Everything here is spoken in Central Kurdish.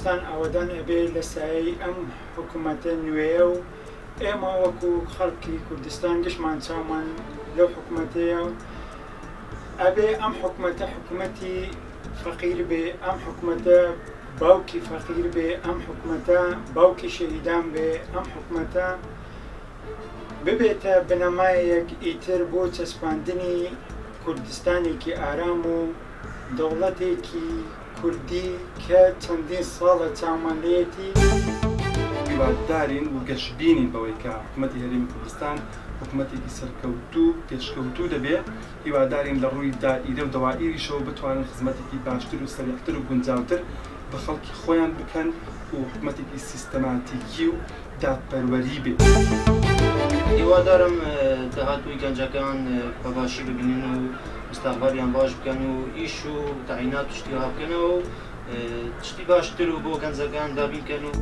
کوردستان ئەوەدان ئەبێ لە سایەی ئەم حکوومەتە نوێیە و ئێمە وەکو خەڵکی کوردستان گشتمان چاومان لەو حکوومەتەیە و ئەبێ ئەم حکوومەتە حکوومەتی فەقیر بێ، ئەم حکوومەتە باوکی فەقیر بێ، ئەم حکوومەتە باوکی شەهیدان بێ، ئەم حکوومەتە ببێتە بنەمایەک ئیتر بۆ چەسپاندنی کوردستانێکی ئارام و دەوڵەتێکی کوردی کە چەندین ساڵە چاومانلەیەتی. هیوادارین و گەشببینین بەوەی کە حکوومەتی هەرێمی کوردستان حکوومەتێکی سەرکەوتوو پێشکەوتوو دەبێ. هیوادارین لە ڕووی دائیرە و دەوائیریشەوە بتوانن خزمەتێکی باشتر و سەریعتر و گونجاوتر بە خەڵکی خۆیان بکەن و حکوومەتێکی سیستەماتیکی و دادپەروەری بێت. هیوادارم داهاتووی گەنجەکان بەباشی ببینن و مستەقبەلیان باش بکەن و ئیش و تەعینات و شتی هەڵبکەنەوە و شتی باشتر و بۆ گەنجەکان دابینکەن و